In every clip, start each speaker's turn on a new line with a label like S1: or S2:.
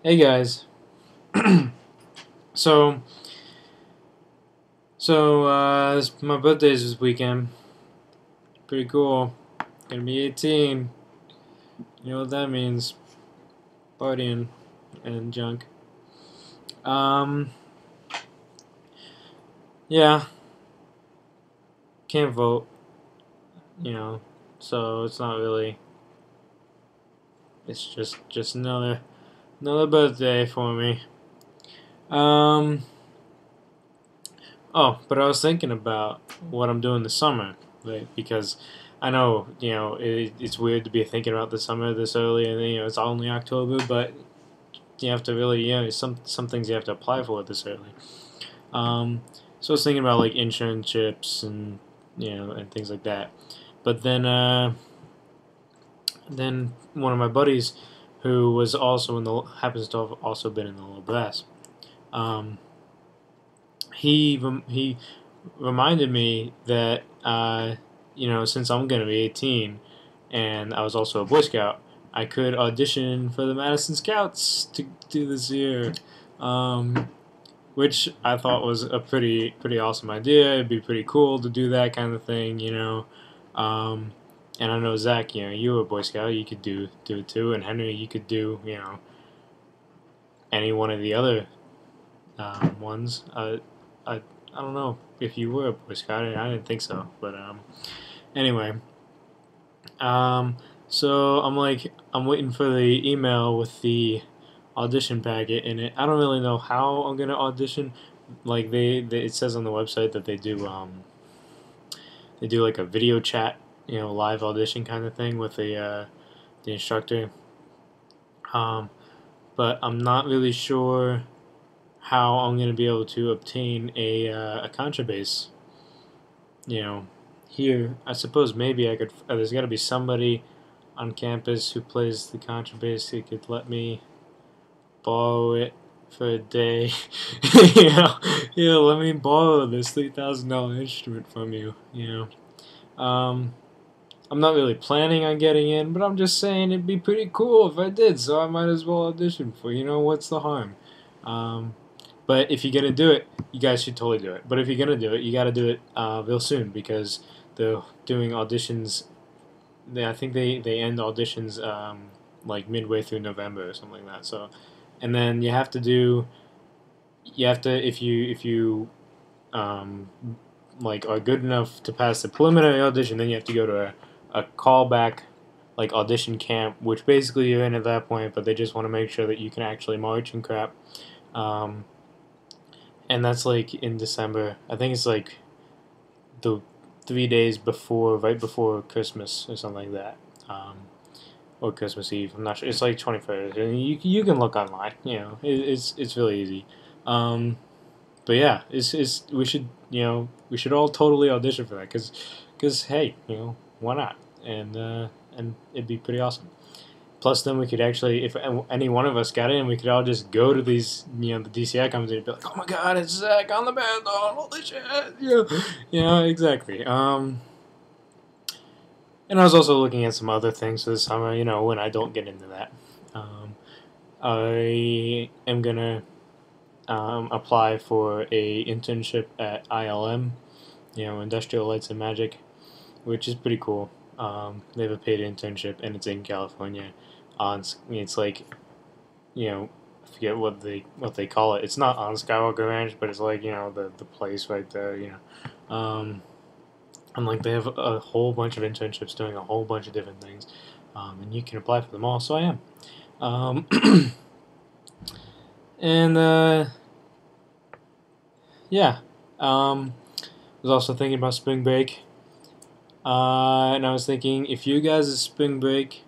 S1: Hey guys. so my birthday's this weekend. Pretty cool. Gonna be 18. You know what that means? Partying and junk. Um, yeah. Can't vote. You know, so it's not really. It's just another birthday for me. Um. Oh, but I was thinking about what I'm doing this summer, right? Because I know, it's weird to be thinking about the summer this early, and it's only October, but you have to really, some things you have to apply for this early. Um, so I was thinking about like internships and and things like that. But then one of my buddies, who was also in the happens to have also been in the little brass. Um, he reminded me that since I'm gonna be 18, and I was also a Boy Scout, I could audition for the Madison Scouts to do this year, um, which I thought was a pretty awesome idea. It'd be pretty cool to do that kind of thing. Um, and I know Zach, you were a Boy Scout, you could do it too, and Henry, you could do any one of the other ones. I don't know if you were a Boy Scout. I didn't think so, but anyway. Um, so I'm waiting for the email with the audition packet in it. I don't really know how I'm gonna audition. Like it says on the website that they do like a video chat, live audition kind of thing with the instructor. Um, but I'm not really sure how I'm gonna be able to obtain a contrabass. You know, Here I suppose maybe I could. There's got to be somebody on campus who plays the contrabass who could let me borrow it for a day. you know, let me borrow this $3,000 instrument from you. I'm not really planning on getting in, but I'm just saying it'd be pretty cool if I did. So I might as well audition for. What's the harm? Um, but if you're gonna do it, you guys should totally do it. But if you're gonna do it, you got to do it real soon because they're doing auditions. I think they end auditions like midway through November or something like that. So, and then you have to if you um, like are good enough to pass the preliminary audition, then you have to go to a callback like audition camp, which basically you're in at that point, but they just want to make sure that you can actually march and crap. Um, and that's like in December. I think it's like the 3 days before, right before Christmas or something like that, or Christmas Eve. I'm not sure. It's like 21st, and you can look online. It's really easy. Um, but yeah, it's we should all totally audition for that because hey, why not? And it'd be pretty awesome. Plus, then we could actually, if any one of us got in, we could all just go to these, the DCI company and be like, "Oh my God, it's Zach on the band! Oh, holy shit!" Exactly. And I was also looking at some other things for this summer. When I don't get into that, I am gonna apply for a internship at ILM, Industrial Lights and Magic, which is pretty cool. They have a paid internship, and it's in California. It's like I forget what they call it. It's not on Skywalker Ranch, but it's like the place right there. And like they have a whole bunch of internships doing a whole bunch of different things, and you can apply for them all. So I am. Um, and yeah, I was also thinking about spring break, and I was thinking if you guys' spring break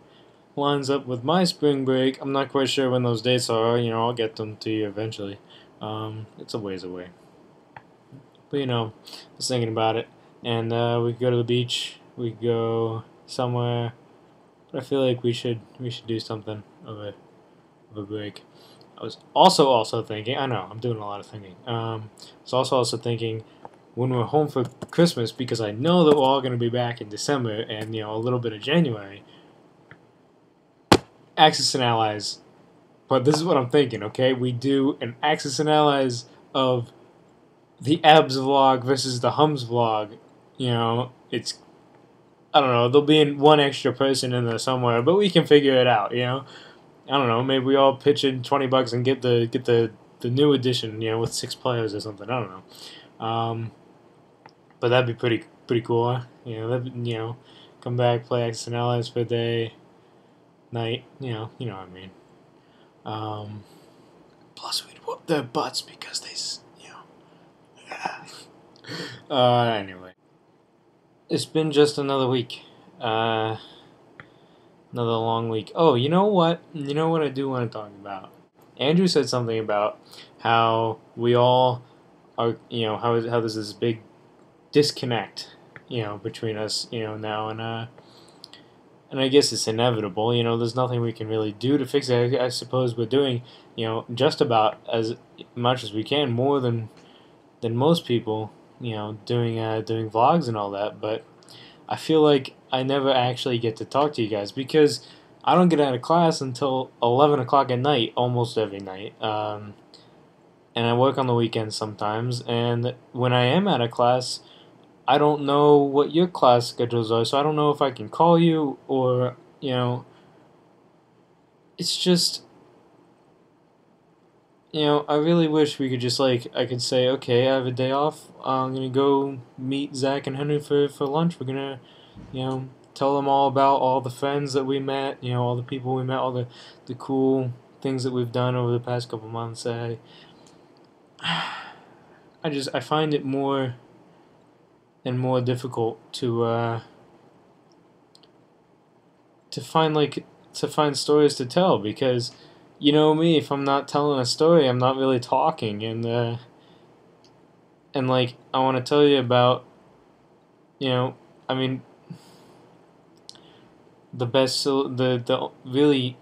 S1: lines up with my spring break. I'm not quite sure when those dates are. I'll get them to you eventually. It's a ways away. But I was thinking about it. And we could go to the beach. We could go somewhere. But I feel like we should do something of a break. I was also thinking. I know I'm doing a lot of thinking. I was also thinking when we're home for Christmas because I know that we're all going to be back in December and a little bit of January. Axis and Allies But this is what I'm thinking, okay? We do an Axis and Allies of the Abs vlog versus the Hums vlog. You know, it's, I don't know, there'll be one extra person in there somewhere, but we can figure it out, you know? I don't know, maybe we all pitch in $20 and get the new edition, you know, with 6 players or something. I don't know. But that'd be pretty cool, huh? You know, come back, play Axis and Allies for a day, night, you know what I mean. Plus we'd whoop their butts because they, you know. Anyway, it's been just another week. Another long week. Oh, you know what? You know what I do want to talk about? Andrew said something about how we all are, you know, how there's this big disconnect, you know, between us, you know, now and I guess it's inevitable. You know, there's nothing we can really do to fix it. I suppose we're doing, you know, just about as much as we can, more than most people, you know, doing vlogs and all that. But I feel like I never actually get to talk to you guys because I don't get out of class until 11 o'clock at night, almost every night. And I work on the weekends sometimes. And when I am out of class, I don't know what your class schedules are, so I don't know if I can call you or, you know, it's just, you know, I really wish we could just, like, I could say, okay, I have a day off, I'm gonna go meet Zach and Henry for lunch, we're gonna, you know, tell them all about all the friends that we met, you know, all the people we met, all the cool things that we've done over the past couple months. I find it more and more difficult to find stories to tell because you know me, if I'm not telling a story I'm not really talking, and like I want to tell you about, you know, I mean the best, the really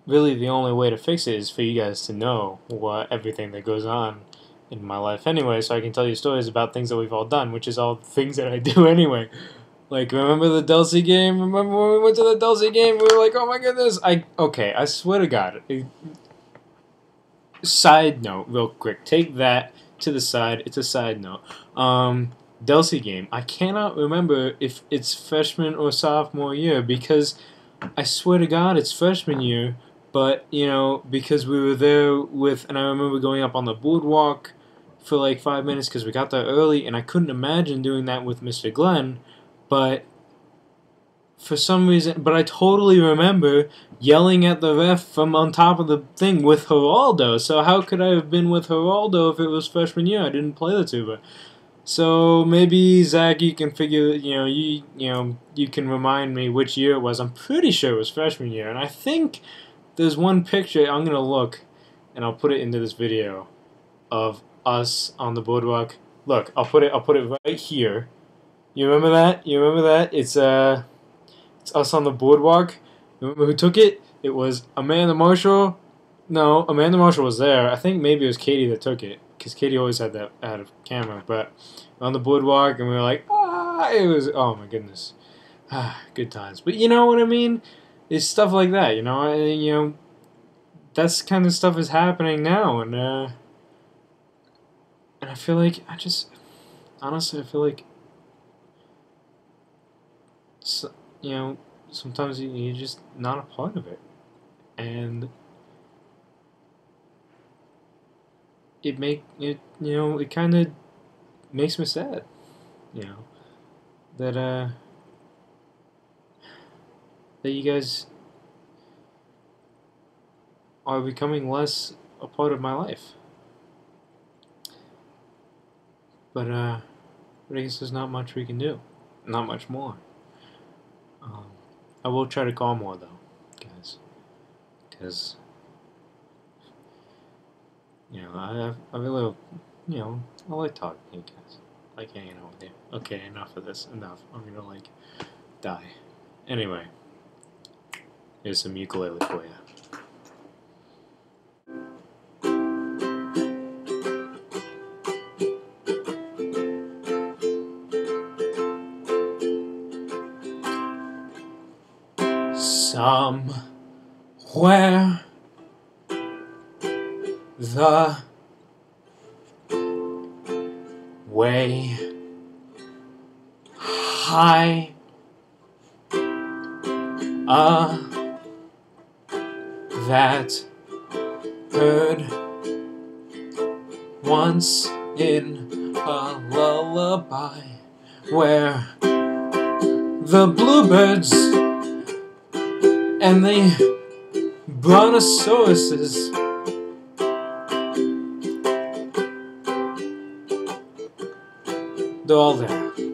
S1: the only way to fix it is for you guys to know what everything that goes on in my life anyway, so I can tell you stories about things that we've all done, which is all things that I do anyway. Like, remember the Delsey game? Remember when we went to the Delsey game? We were like, oh my goodness. Okay, I swear to God. Side note, real quick. Take that to the side. It's a side note. Delsey game. I cannot remember if it's freshman or sophomore year because I swear to God it's freshman year. But, you know, because we were there with, and I remember going up on the boardwalk for like 5 minutes because we got there early, and I couldn't imagine doing that with Mr. Glenn. But for some reason, but I totally remember yelling at the ref from on top of the thing with Geraldo. So how could I have been with Geraldo if it was freshman year? I didn't play the tuba. So maybe Zach, you can figure, you know, you can remind me which year it was. I'm pretty sure it was freshman year, and I think there's one picture. I'm gonna look, and I'll put it into this video of us on the boardwalk. Look, I'll put it right here. You remember that? You remember that? It's us on the boardwalk. Remember who took it? It was Amanda Marshall. No, Amanda Marshall was there. I think maybe it was Katie that took it, because Katie always had that out of camera. But on the boardwalk, and we were like, it was, oh my goodness, good times. But you know what I mean? It's stuff like that, you know. That's kind of stuff is happening now, and I feel like honestly, I feel like, so, you know, sometimes you're just not a part of it, and it kind of makes me sad, you know, that you guys are becoming less a part of my life. But I guess there's not much we can do, not much more. I will try to call more though, guys, because I really, I like talking to you guys. I like hanging out with you. Okay, enough of this. Enough. I'm gonna like die. Anyway, here's some ukulele for you. where the way high that heard once in a lullaby, where the bluebirds and the brontosauruses they're all there.